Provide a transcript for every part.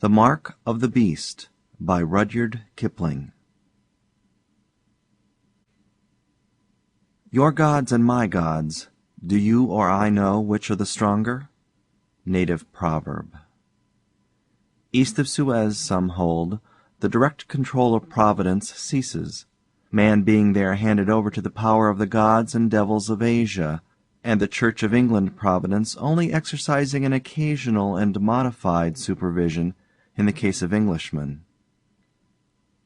The Mark of the Beast by Rudyard Kipling. Your gods and my gods, do you or I know which are the stronger? Native proverb. East of Suez, some hold, the direct control of Providence ceases, man being there handed over to the power of the gods and devils of Asia, and the Church of England Providence only exercising an occasional and modified supervision in the case of Englishmen.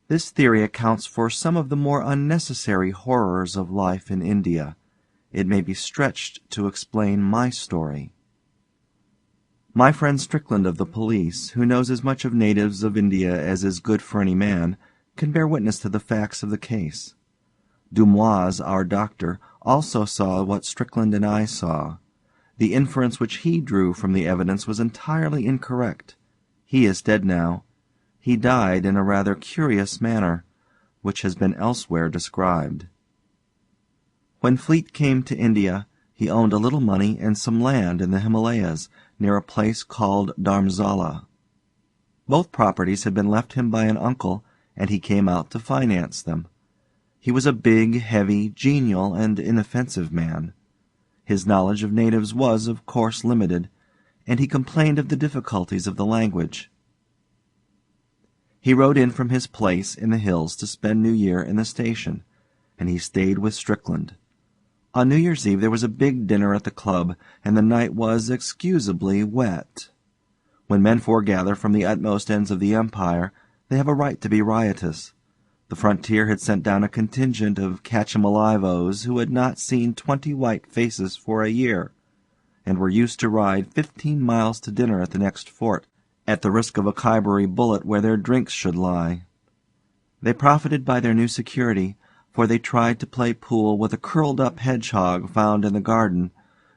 This theory accounts for some of the more unnecessary horrors of life in India. It may be stretched to explain my story. My friend Strickland of the police, who knows as much of natives of India as is good for any man, can bear witness to the facts of the case. Dumoise, our doctor, also saw what Strickland and I saw. The inference which he drew from the evidence was entirely incorrect. He is dead now. He died in a rather curious manner, which has been elsewhere described. When Fleete came to India, he owned a little money and some land in the Himalayas, near a place called Dharmsala. Both properties had been left him by an uncle, and he came out to finance them. He was a big, heavy, genial, and inoffensive man. His knowledge of natives was, of course, limited, and he complained of the difficulties of the language. He rode in from his place in the hills to spend New Year in the station, and he stayed with Strickland. On New Year's Eve there was a big dinner at the club, and the night was excusably wet. When men foregather from the utmost ends of the empire, they have a right to be riotous. The frontier had sent down a contingent of catch-em-alive-os who had not seen 20 white faces for a year, and were used to ride 15 miles to dinner at the next fort, at the risk of a Khyberee bullet where their drinks should lie. They profited by their new security, for they tried to play pool with a curled-up hedgehog found in the garden,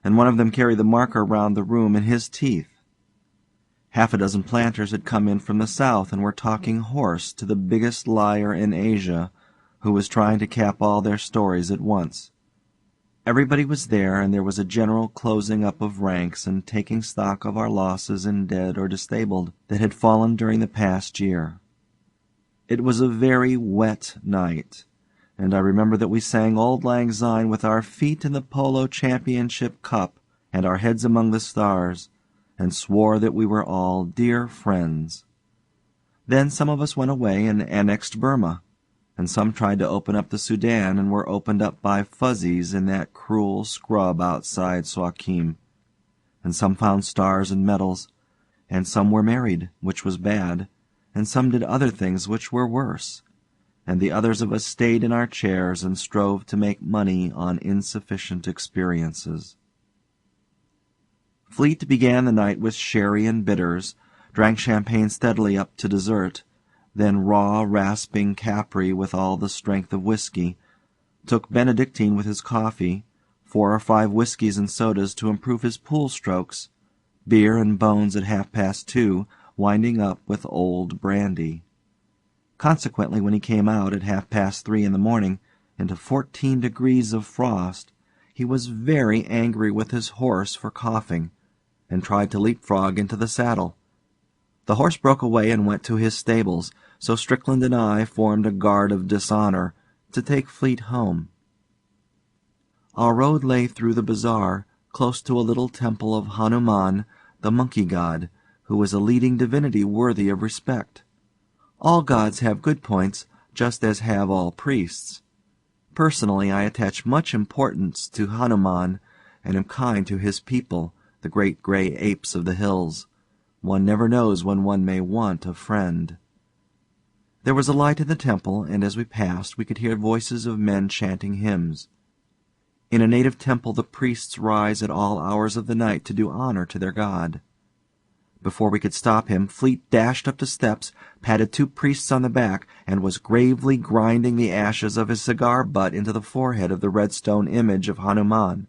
and one of them carried the marker round the room in his teeth. Half a dozen planters had come in from the south and were talking horse to the biggest liar in Asia, who was trying to cap all their stories at once. Everybody was there, and there was a general closing up of ranks and taking stock of our losses in dead or disabled that had fallen during the past year. It was a very wet night, and I remember that we sang Auld Lang Syne with our feet in the Polo Championship Cup and our heads among the stars, and swore that we were all dear friends. Then some of us went away and annexed Burma, and some tried to open up the Sudan and were opened up by fuzzies in that cruel scrub outside Suakim, and some found stars and medals, and some were married, which was bad, and some did other things which were worse, and the others of us stayed in our chairs and strove to make money on insufficient experiences. Fleete began the night with sherry and bitters, drank champagne steadily up to dessert, then raw, rasping Capri with all the strength of whiskey, took Benedictine with his coffee, 4 or 5 whiskies and sodas to improve his pool strokes, beer and bones at 2:30, winding up with old brandy. Consequently, when he came out at 3:30 in the morning, into 14 degrees of frost, he was very angry with his horse for coughing, and tried to leapfrog into the saddle. The horse broke away and went to his stables, so Strickland and I formed a guard of dishonor to take Fleete home. Our road lay through the bazaar, close to a little temple of Hanuman, the monkey god, who is a leading divinity worthy of respect. All gods have good points, just as have all priests. Personally, I attach much importance to Hanuman, and am kind to his people, the great grey apes of the hills. One never knows when one may want a friend. There was a light in the temple, and as we passed we could hear voices of men chanting hymns. In a native temple the priests rise at all hours of the night to do honor to their god. Before we could stop him, Fleete dashed up the steps, patted 2 priests on the back, and was gravely grinding the ashes of his cigar butt into the forehead of the red stone image of Hanuman.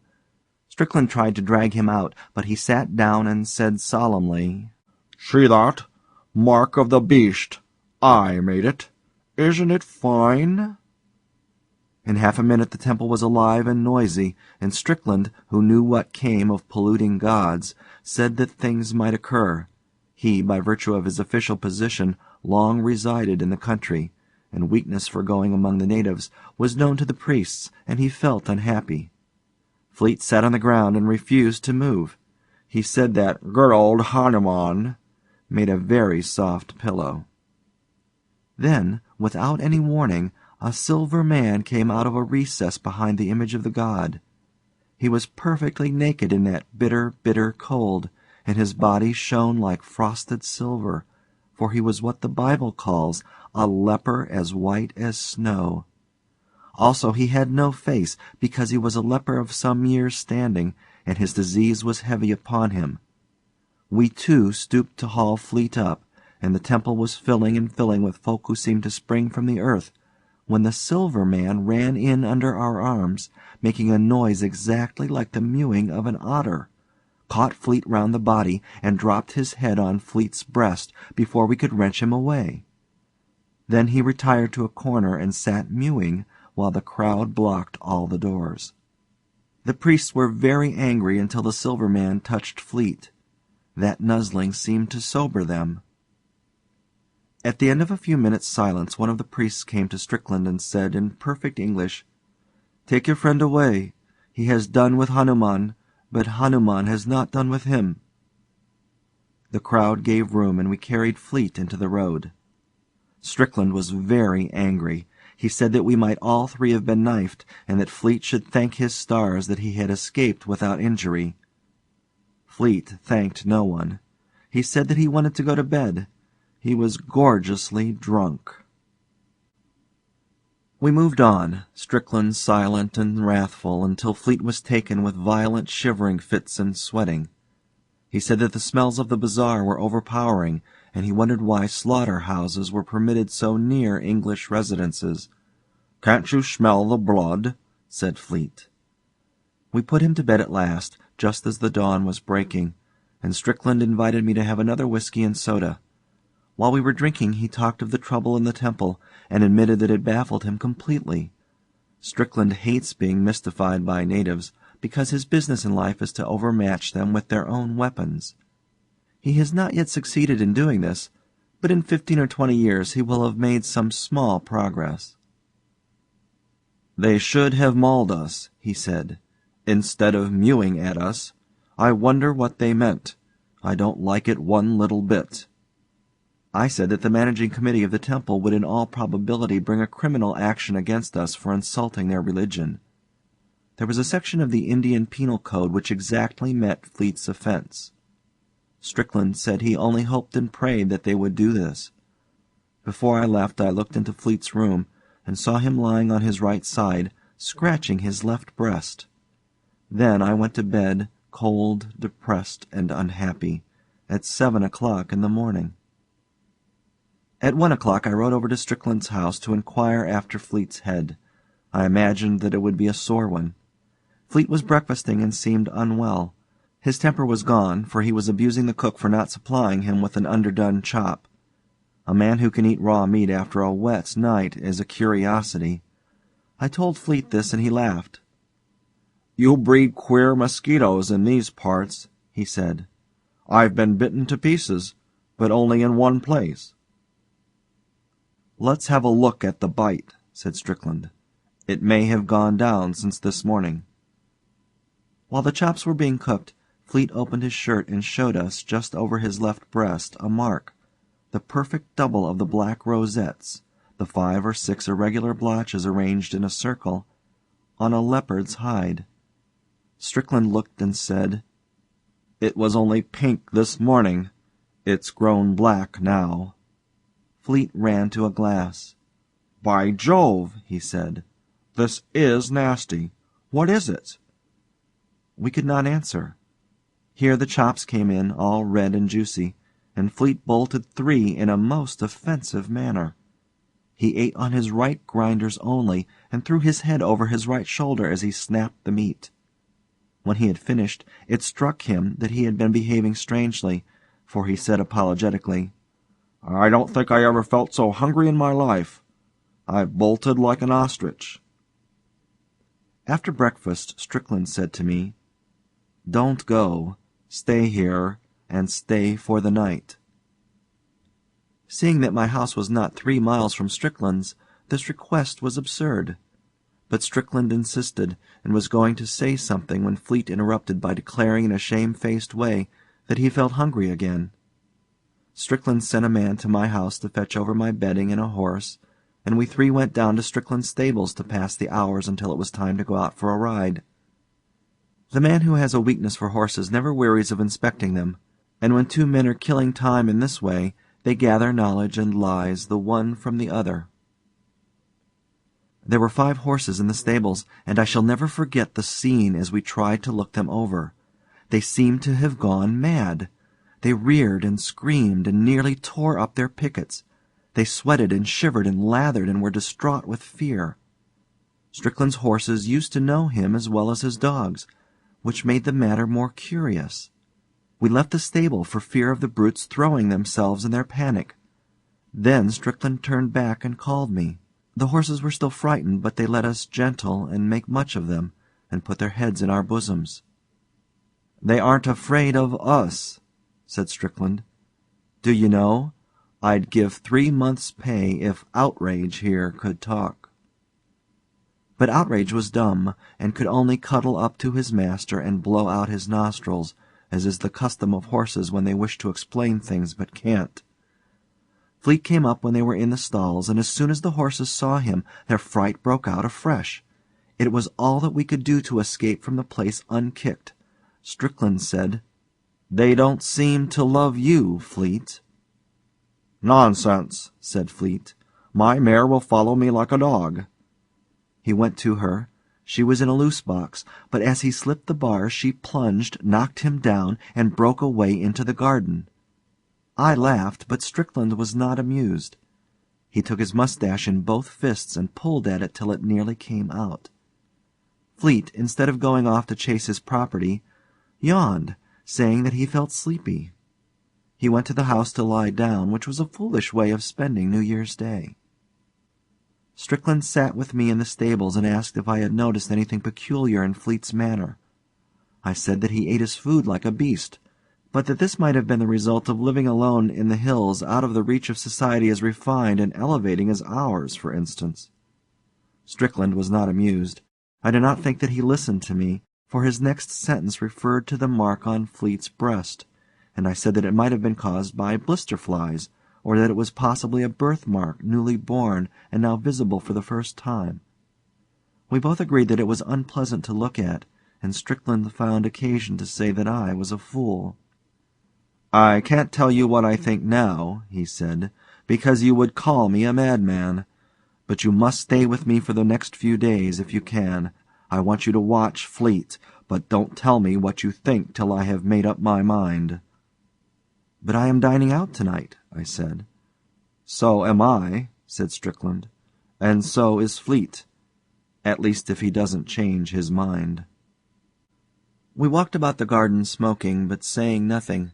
Strickland tried to drag him out, but he sat down and said solemnly, "See that? Mark of the beast. I made it. Isn't it fine?" In half a minute the temple was alive and noisy, and Strickland, who knew what came of polluting gods, said that things might occur. He, by virtue of his official position, long resided in the country, and weakness for going among the natives was known to the priests, and he felt unhappy. Fleete sat on the ground and refused to move. He said that good old Hanuman made a very soft pillow. Then, without any warning, a silver man came out of a recess behind the image of the god. He was perfectly naked in that bitter, bitter cold, and his body shone like frosted silver, for he was what the Bible calls a leper as white as snow. Also he had no face, because he was a leper of some years' standing, and his disease was heavy upon him. We too stooped to haul Fleete up, and the temple was filling and filling with folk who seemed to spring from the earth, when the silver man ran in under our arms, making a noise exactly like the mewing of an otter, caught Fleete round the body, and dropped his head on Fleete's breast before we could wrench him away. Then he retired to a corner and sat mewing, while the crowd blocked all the doors. The priests were very angry until the silver man touched Fleete. That nuzzling seemed to sober them. At the end of a few minutes' silence, one of the priests came to Strickland and said, in perfect English, "Take your friend away. He has done with Hanuman, but Hanuman has not done with him." The crowd gave room, and we carried Fleete into the road. Strickland was very angry. He said that we might all three have been knifed, and that Fleete should thank his stars that he had escaped without injury. Fleete thanked no one. He said that he wanted to go to bed. He was gorgeously drunk. We moved on, Strickland silent and wrathful, until Fleete was taken with violent shivering fits and sweating. He said that the smells of the bazaar were overpowering, and he wondered why slaughter-houses were permitted so near English residences. "Can't you smell the blood?" said Fleete. We put him to bed at last, just as the dawn was breaking, and Strickland invited me to have another whisky and soda. While we were drinking he talked of the trouble in the temple, and admitted that it baffled him completely. Strickland hates being mystified by natives, because his business in life is to overmatch them with their own weapons. He has not yet succeeded in doing this, but in 15 or 20 years he will have made some small progress. "They should have mauled us," he said, "instead of mewing at us. I wonder what they meant. I don't like it one little bit." I said that the managing committee of the temple would in all probability bring a criminal action against us for insulting their religion. There was a section of the Indian Penal Code which exactly met Fleete's offence. Strickland said he only hoped and prayed that they would do this. Before I left I looked into Fleete's room, and saw him lying on his right side, scratching his left breast. Then I went to bed, cold, depressed, and unhappy, at 7 o'clock in the morning. At 1 o'clock I rode over to Strickland's house to inquire after Fleete's head. I imagined that it would be a sore one. Fleete was breakfasting and seemed unwell. His temper was gone, for he was abusing the cook for not supplying him with an underdone chop. A man who can eat raw meat after a wet night is a curiosity. I told Fleete this, and he laughed. "You breed queer mosquitoes in these parts," he said. "I've been bitten to pieces, but only in one place." "Let's have a look at the bite," said Strickland. "It may have gone down since this morning." While the chops were being cooked, Fleete opened his shirt and showed us, just over his left breast, a mark, the perfect double of the black rosettes, the 5 or 6 irregular blotches arranged in a circle, on a leopard's hide. Strickland looked and said, "It was only pink this morning. It's grown black now." Fleete ran to a glass. "By Jove," he said, "this is nasty. What is it?" We could not answer. Here the chops came in, all red and juicy, and Fleete bolted 3 in a most offensive manner. He ate on his right grinders only, and threw his head over his right shoulder as he snapped the meat. When he had finished, it struck him that he had been behaving strangely, for he said apologetically, "I don't think I ever felt so hungry in my life. I bolted like an ostrich." After breakfast Strickland said to me, "Don't go. Stay here, and stay for the night." Seeing that my house was not 3 miles from Strickland's, this request was absurd. But Strickland insisted, and was going to say something when Fleete interrupted by declaring in a shamefaced way that he felt hungry again. Strickland sent a man to my house to fetch over my bedding and a horse, and we three went down to Strickland's stables to pass the hours until it was time to go out for a ride. The man who has a weakness for horses never wearies of inspecting them, and when two men are killing time in this way, they gather knowledge and lies the one from the other. There were 5 horses in the stables, and I shall never forget the scene as we tried to look them over. They seemed to have gone mad. They reared and screamed and nearly tore up their pickets. They sweated and shivered and lathered and were distraught with fear. Strickland's horses used to know him as well as his dogs, which made the matter more curious. We left the stable for fear of the brutes throwing themselves in their panic. Then Strickland turned back and called me. The horses were still frightened, but they let us gentle and make much of them, and put their heads in our bosoms. "They aren't afraid of us," said Strickland. "Do you know, I'd give 3 months' pay if Outrage here could talk." But Outrage was dumb, and could only cuddle up to his master and blow out his nostrils, as is the custom of horses when they wish to explain things but can't. Fleete came up when they were in the stalls, and as soon as the horses saw him, their fright broke out afresh. It was all that we could do to escape from the place unkicked. Strickland said, "They don't seem to love you, Fleete." "Nonsense," said Fleete. "My mare will follow me like a dog." He went to her. She was in a loose box, but as he slipped the bars she plunged, knocked him down, and broke away into the garden. I laughed, but Strickland was not amused. He took his moustache in both fists and pulled at it till it nearly came out. Fleete, instead of going off to chase his property, yawned, saying that he felt sleepy. He went to the house to lie down, which was a foolish way of spending New Year's Day. Strickland sat with me in the stables and asked if I had noticed anything peculiar in Fleete's manner. I said that he ate his food like a beast, but that this might have been the result of living alone in the hills out of the reach of society as refined and elevating as ours, for instance. Strickland was not amused. I do not think that he listened to me, for his next sentence referred to the mark on Fleete's breast, and I said that it might have been caused by blister flies, or that it was possibly a birthmark newly born and now visible for the first time. We both agreed that it was unpleasant to look at, and Strickland found occasion to say that I was a fool. "I can't tell you what I think now," he said, "because you would call me a madman. But you must stay with me for the next few days, if you can. I want you to watch Fleete, but don't tell me what you think till I have made up my mind." "But I am dining out tonight," I said. "So am I," said Strickland, "and so is Fleete. At least if he doesn't change his mind." We walked about the garden smoking, but saying nothing,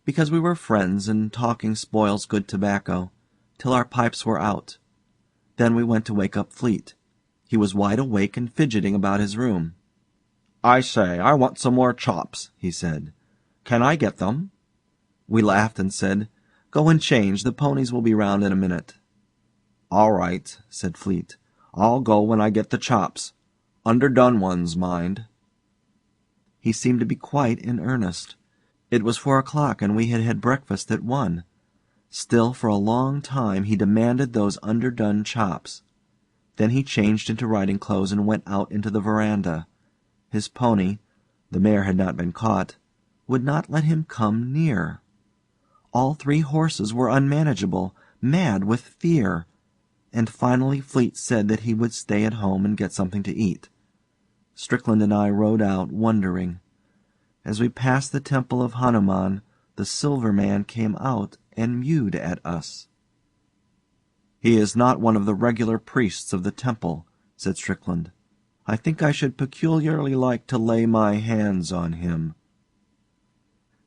because we were friends and talking spoils good tobacco, till our pipes were out. Then we went to wake up Fleete. He was wide awake and fidgeting about his room. "I say, I want some more chops," he said. "Can I get them?" We laughed and said, "Go and change. The ponies will be round in a minute." "All right," said Fleete. "I'll go when I get the chops. Underdone ones, mind." He seemed to be quite in earnest. It was 4 o'clock, and we had had breakfast at 1. Still for a long time he demanded those underdone chops. Then he changed into riding clothes and went out into the veranda. His pony, the mare had not been caught, would not let him come near. All 3 horses were unmanageable, mad with fear, and finally Fleete said that he would stay at home and get something to eat. Strickland and I rode out, wondering. As we passed the temple of Hanuman, the Silver Man came out and mewed at us. "He is not one of the regular priests of the temple," said Strickland. "I think I should peculiarly like to lay my hands on him."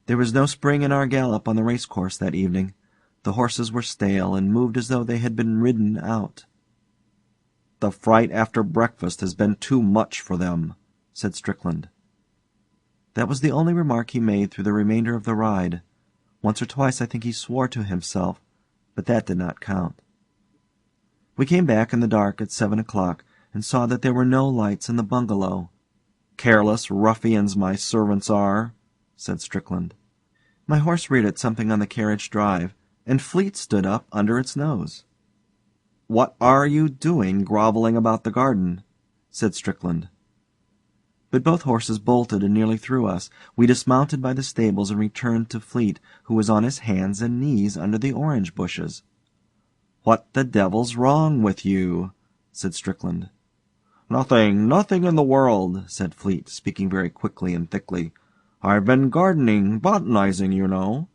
There was no spring in our gallop on the racecourse that evening. The horses were stale, and moved as though they had been ridden out. "The fright after breakfast has been too much for them," said Strickland. That was the only remark he made through the remainder of the ride. Once or twice I think he swore to himself, but that did not count. We came back in the dark at 7 o'clock, and saw that there were no lights in the bungalow. "Careless ruffians my servants are," said Strickland. My horse reared at something on the carriage drive, and Fleete stood up under its nose. "What are you doing grovelling about the garden?" said Strickland. But both horses bolted and nearly threw us. We dismounted by the stables and returned to Fleete, who was on his hands and knees under the orange bushes. "What the devil's wrong with you?" said Strickland. Nothing in the world," said Fleete, speaking very quickly and thickly. "I've been gardening, botanizing, you know.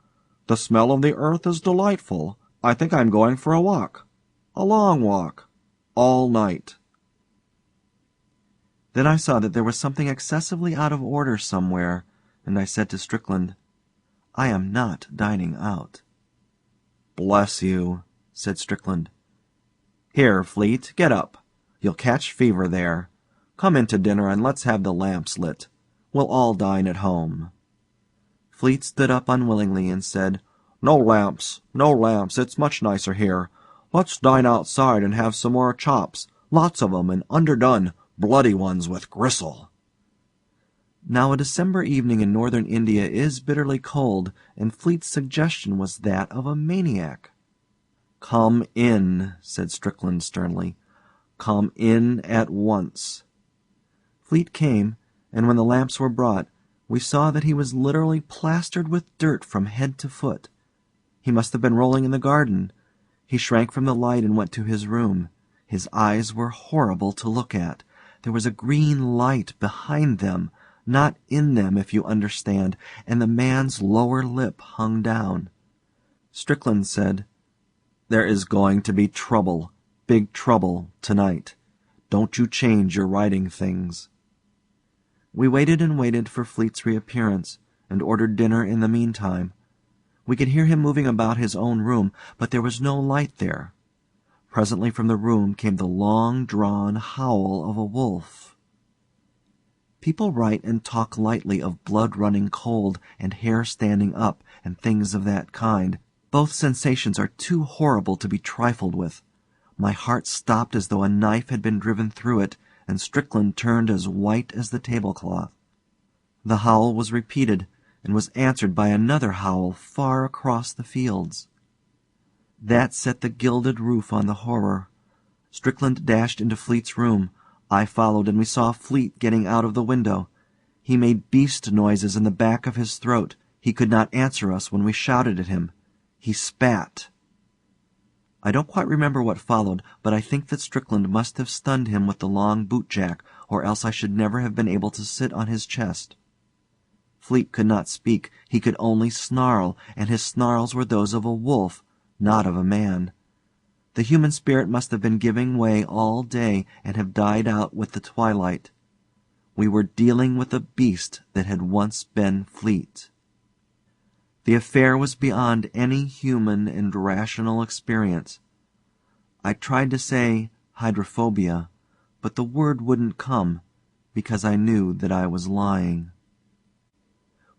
The smell of the earth is delightful. I think I'm going for a walk. A long walk. All night." Then I saw that there was something excessively out of order somewhere, and I said to Strickland, "I am not dining out." "Bless you," said Strickland. "Here, Fleete, get up. You'll catch fever there. Come in to dinner and let's have the lamps lit. We'll all dine at home." Fleete stood up unwillingly and said, No lamps. It's much nicer here. Let's dine outside and have some more chops. Lots of 'em and underdone, bloody ones with gristle." Now a December evening in northern India is bitterly cold, and Fleete's suggestion was that of a maniac. "Come in," said Strickland sternly. "Come in at once." Fleete came, and when the lamps were brought, we saw that he was literally plastered with dirt from head to foot. He must have been rolling in the garden. He shrank from the light and went to his room. His eyes were horrible to look at. There was a green light behind them, not in them, if you understand, and the man's lower lip hung down. Strickland said, "There is going to be trouble, big trouble, tonight. Don't you change your writing things." We waited and waited for Fleete's reappearance, and ordered dinner in the meantime. We could hear him moving about his own room, but there was no light there. Presently from the room came the long-drawn howl of a wolf. People write and talk lightly of blood running cold and hair standing up and things of that kind. Both sensations are too horrible to be trifled with. My heart stopped as though a knife had been driven through it, and Strickland turned as white as the tablecloth. The howl was repeated, and was answered by another howl far across the fields. That set the gilded roof on the horror. Strickland dashed into Fleete's room. I followed, and we saw Fleete getting out of the window. He made beast noises in the back of his throat. He could not answer us when we shouted at him. He spat. I don't quite remember what followed, but I think that Strickland must have stunned him with the long boot-jack, or else I should never have been able to sit on his chest. Fleete could not speak. He could only snarl, and his snarls were those of a wolf, not of a man. The human spirit must have been giving way all day and have died out with the twilight. We were dealing with a beast that had once been Fleete. The affair was beyond any human and rational experience. I tried to say hydrophobia, but the word wouldn't come, because I knew that I was lying.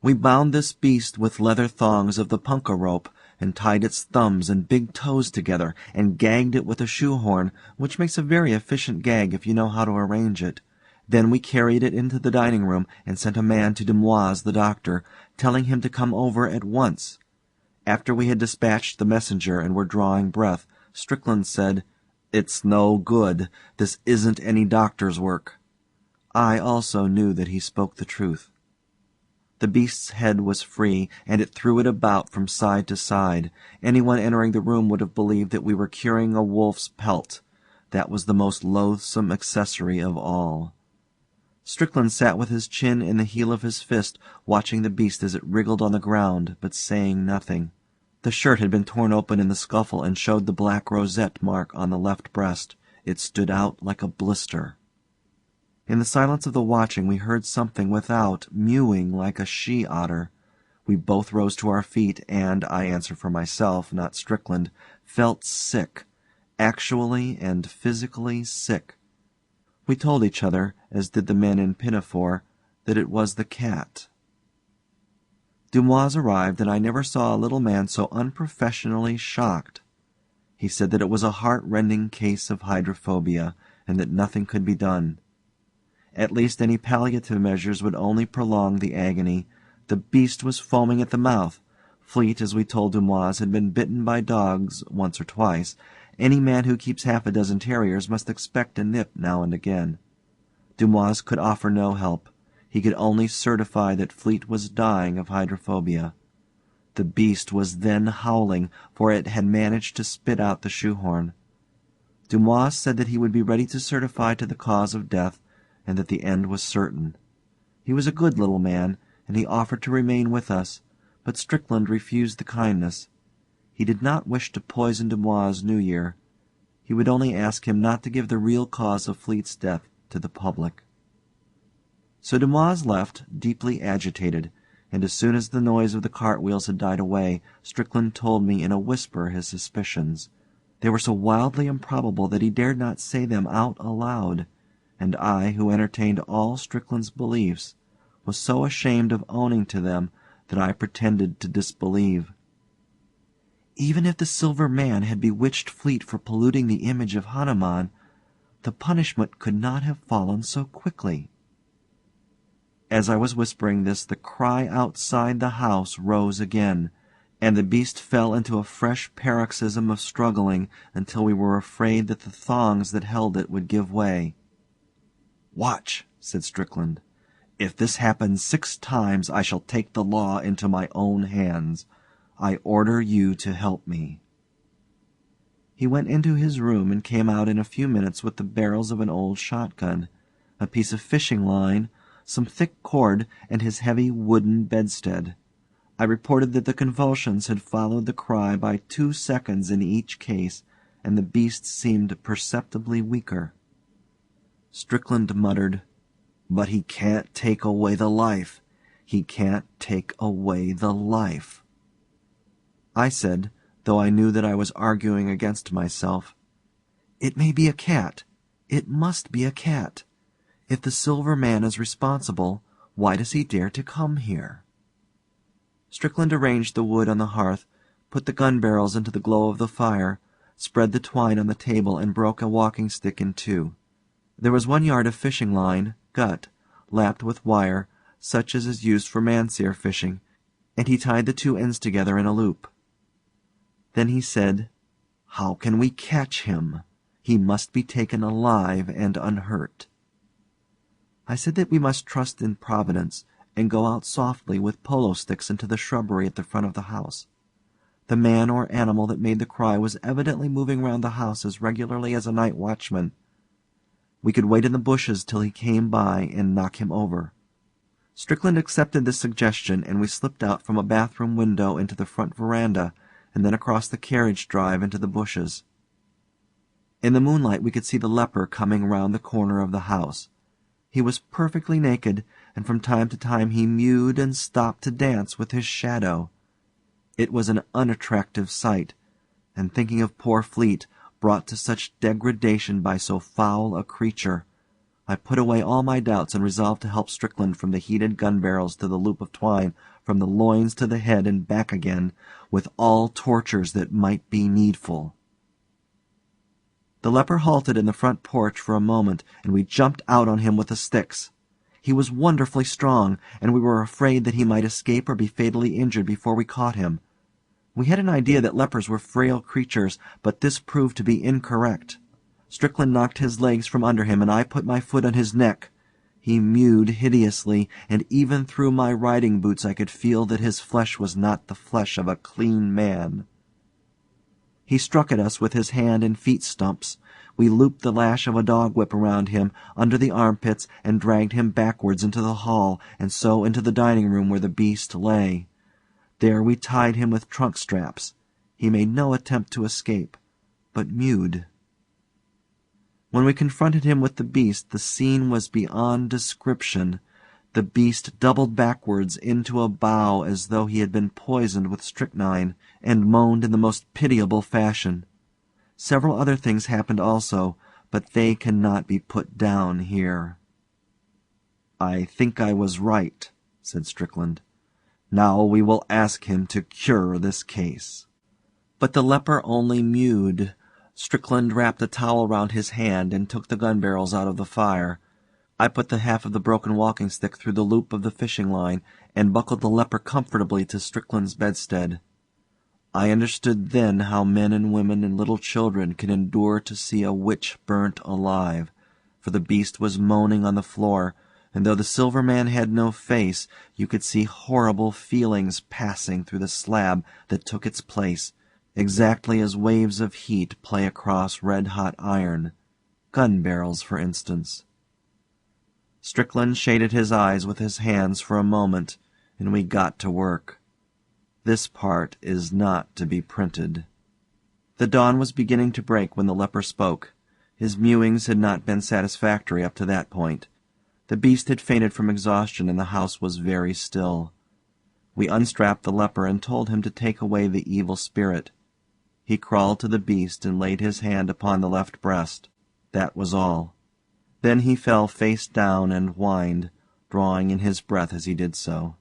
We bound this beast with leather thongs of the punka rope, and tied its thumbs and big toes together, and gagged it with a shoehorn, which makes a very efficient gag if you know how to arrange it. Then we carried it into the dining room, and sent a man to Demoise the doctor, telling him to come over at once. After we had dispatched the messenger and were drawing breath, Strickland said, "It's no good. This isn't any doctor's work." I also knew that he spoke the truth. The beast's head was free, and it threw it about from side to side. Anyone entering the room would have believed that we were curing a wolf's pelt. That was the most loathsome accessory of all. Strickland sat with his chin in the heel of his fist, watching the beast as it wriggled on the ground, but saying nothing. The shirt had been torn open in the scuffle and showed the black rosette mark on the left breast. It stood out like a blister. In the silence of the watching we heard something without, mewing like a she-otter. We both rose to our feet and, I answer for myself, not Strickland, felt sick, actually and physically sick. We told each other, as did the men in Pinafore, that it was the cat. Dumoise arrived, and I never saw a little man so unprofessionally shocked. He said that it was a heart-rending case of hydrophobia, and that nothing could be done. At least any palliative measures would only prolong the agony. The beast was foaming at the mouth. Fleete, as we told Dumoise, had been bitten by dogs once or twice. Any man who keeps half a dozen terriers must expect a nip now and again. Dumoise could offer no help. He could only certify that Fleete was dying of hydrophobia. The beast was then howling, for it had managed to spit out the shoehorn. Dumoise said that he would be ready to certify to the cause of death, and that the end was certain. He was a good little man, and he offered to remain with us, but Strickland refused the kindness. He did not wish to poison Dumoise's New Year. He would only ask him not to give the real cause of Fleete's death to the public. So Dumoise left, deeply agitated, and as soon as the noise of the cartwheels had died away, Strickland told me in a whisper his suspicions. They were so wildly improbable that he dared not say them out aloud, and I, who entertained all Strickland's beliefs, was so ashamed of owning to them that I pretended to disbelieve. Even if the Silver Man had bewitched Fleete for polluting the image of Hanuman, the punishment could not have fallen so quickly. As I was whispering this, the cry outside the house rose again, and the beast fell into a fresh paroxysm of struggling until we were afraid that the thongs that held it would give way. "Watch," said Strickland. "If this happens 6 times I shall take the law into my own hands. I order you to help me." He went into his room and came out in a few minutes with the barrels of an old shotgun, a piece of fishing line, some thick cord, and his heavy wooden bedstead. I reported that the convulsions had followed the cry by 2 seconds in each case, and the beast seemed perceptibly weaker. Strickland muttered, "But he can't take away the life. He can't take away the life." I said, though I knew that I was arguing against myself, "It may be a cat. It must be a cat. If the Silver Man is responsible, why does he dare to come here?" Strickland arranged the wood on the hearth, put the gun barrels into the glow of the fire, spread the twine on the table, and broke a walking stick in 2. There was 1 yard of fishing line, gut, lapped with wire, such as is used for Manseer fishing, and he tied the 2 ends together in a loop. Then he said, "How can we catch him? He must be taken alive and unhurt." I said that we must trust in Providence, and go out softly with polo sticks into the shrubbery at the front of the house. The man or animal that made the cry was evidently moving round the house as regularly as a night watchman. We could wait in the bushes till he came by and knock him over. Strickland accepted this suggestion, and we slipped out from a bathroom window into the front veranda, and then across the carriage drive into the bushes. In the moonlight we could see the leper coming round the corner of the house. He was perfectly naked, and from time to time he mewed and stopped to dance with his shadow. It was an unattractive sight, and thinking of poor Fleete, brought to such degradation by so foul a creature, I put away all my doubts and resolved to help Strickland from the heated gun barrels to the loop of twine, from the loins to the head and back again, with all tortures that might be needful. The leper halted in the front porch for a moment, and we jumped out on him with the sticks. He was wonderfully strong, and we were afraid that he might escape or be fatally injured before we caught him. We had an idea that lepers were frail creatures, but this proved to be incorrect. Strickland knocked his legs from under him, and I put my foot on his neck. He mewed hideously, and even through my riding boots I could feel that his flesh was not the flesh of a clean man. He struck at us with his hand and feet stumps. We looped the lash of a dog whip around him, under the armpits, and dragged him backwards into the hall, and so into the dining room where the beast lay. There we tied him with trunk straps. He made no attempt to escape, but mewed. When we confronted him with the beast, the scene was beyond description. The beast doubled backwards into a bow as though he had been poisoned with strychnine, and moaned in the most pitiable fashion. Several other things happened also, but they cannot be put down here. "I think I was right," said Strickland. "Now we will ask him to cure this case." But the leper only mewed. Strickland wrapped a towel round his hand and took the gun barrels out of the fire. I put the half of the broken walking stick through the loop of the fishing line and buckled the leper comfortably to Strickland's bedstead. I understood then how men and women and little children can endure to see a witch burnt alive, for the beast was moaning on the floor, and though the Silver Man had no face, you could see horrible feelings passing through the slab that took its place, exactly as waves of heat play across red-hot iron, gun barrels, for instance. Strickland shaded his eyes with his hands for a moment, and we got to work. This part is not to be printed. The dawn was beginning to break when the leper spoke. His mewings had not been satisfactory up to that point. The beast had fainted from exhaustion, and the house was very still. We unstrapped the leper and told him to take away the evil spirit. He crawled to the beast and laid his hand upon the left breast. That was all. Then he fell face down and whined, drawing in his breath as he did so.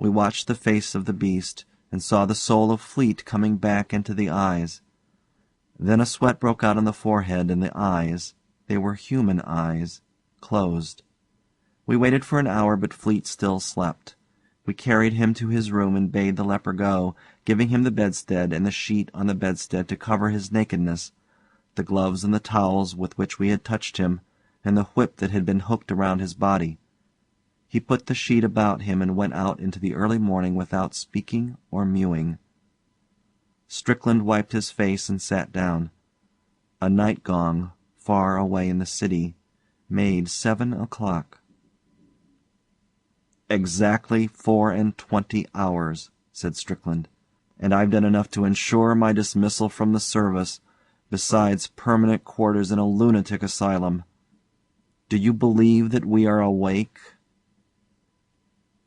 We watched the face of the beast, and saw the soul of Fleete coming back into the eyes. Then a sweat broke out on the forehead, and the eyes, they were human eyes, closed. We waited for an hour, but Fleete still slept. We carried him to his room and bade the leper go, giving him the bedstead and the sheet on the bedstead to cover his nakedness, the gloves and the towels with which we had touched him, and the whip that had been hooked around his body. He put the sheet about him and went out into the early morning without speaking or mewing. Strickland wiped his face and sat down. A night gong, far away in the city, made 7 o'clock. "Exactly 24 hours," said Strickland, "and I've done enough to ensure my dismissal from the service, besides permanent quarters in a lunatic asylum. Do you believe that we are awake?"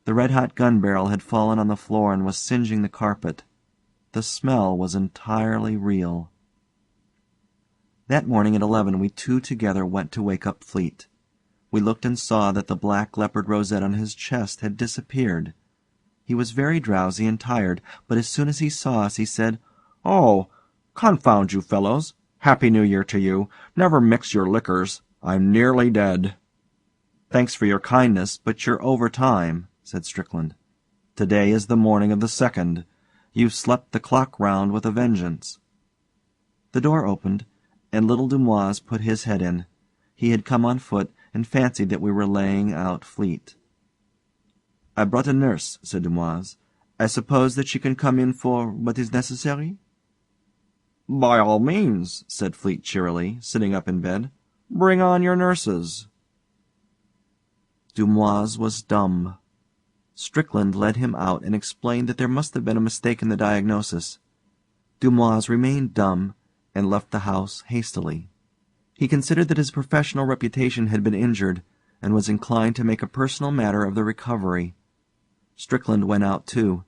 The red-hot gun barrel had fallen on the floor and was singeing the carpet. The smell was entirely real. That morning at 11 we two together went to wake up Fleete. We looked and saw that the black leopard rosette on his chest had disappeared. He was very drowsy and tired, but as soon as he saw us he said, "Oh, confound you fellows! Happy New Year to you! Never mix your liquors. I'm nearly dead." "Thanks for your kindness, but you're over time," said Strickland. "Today is the morning of the 2nd. You've slept the clock round with a vengeance." The door opened, and little Dumoise put his head in. He had come on foot, and fancied that we were laying out Fleete. "I brought a nurse," said Dumoise. "I suppose that she can come in for what is necessary?" "By all means," said Fleete cheerily, sitting up in bed. "Bring on your nurses." Dumoise was dumb. Strickland led him out and explained that there must have been a mistake in the diagnosis. Dumoise remained dumb, and left the house hastily. He considered that his professional reputation had been injured, and was inclined to make a personal matter of the recovery. Strickland went out too.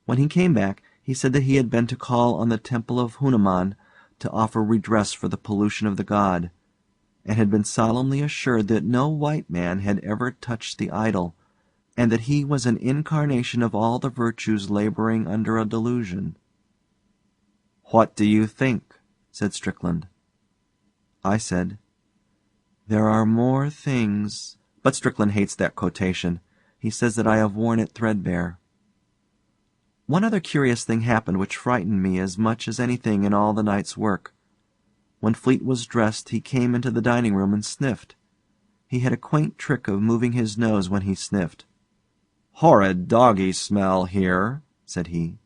When he came back, he said that he had been to call on the temple of Hanuman to offer redress for the pollution of the god, and had been solemnly assured that no white man had ever touched the idol, and that he was an incarnation of all the virtues laboring under a delusion. "What do you think?" said Strickland. I said, "There are more things—" But Strickland hates that quotation. He says that I have worn it threadbare. One other curious thing happened which frightened me as much as anything in all the night's work. When Fleete was dressed he came into the dining room and sniffed. He had a quaint trick of moving his nose when he sniffed. "Horrid doggy smell here," said he.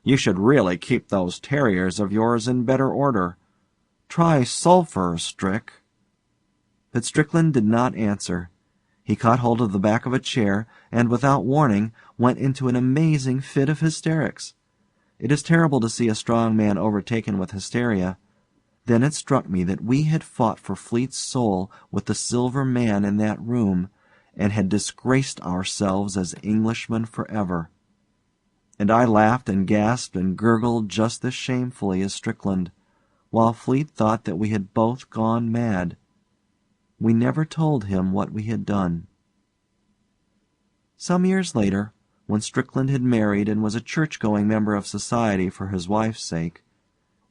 "You should really keep those terriers of yours in better order. Try sulphur, Strick." But Strickland did not answer. He caught hold of the back of a chair, and, without warning, went into an amazing fit of hysterics. It is terrible to see a strong man overtaken with hysteria. Then it struck me that we had fought for Fleete's soul with the Silver Man in that room, and had disgraced ourselves as Englishmen forever. And I laughed and gasped and gurgled just as shamefully as Strickland, while Fleete thought that we had both gone mad. We never told him what we had done. Some years later, when Strickland had married and was a church-going member of society for his wife's sake,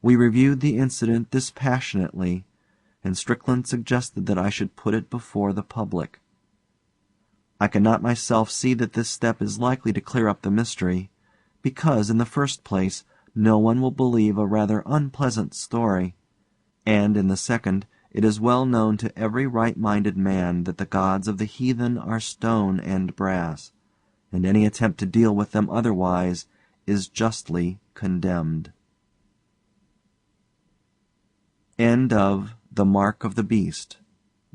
we reviewed the incident dispassionately, and Strickland suggested that I should put it before the public. I cannot myself see that this step is likely to clear up the mystery, because, in the first place, no one will believe a rather unpleasant story, and, in the second, it is well known to every right-minded man that the gods of the heathen are stone and brass, and any attempt to deal with them otherwise is justly condemned. End of The Mark of the Beast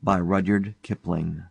by Rudyard Kipling.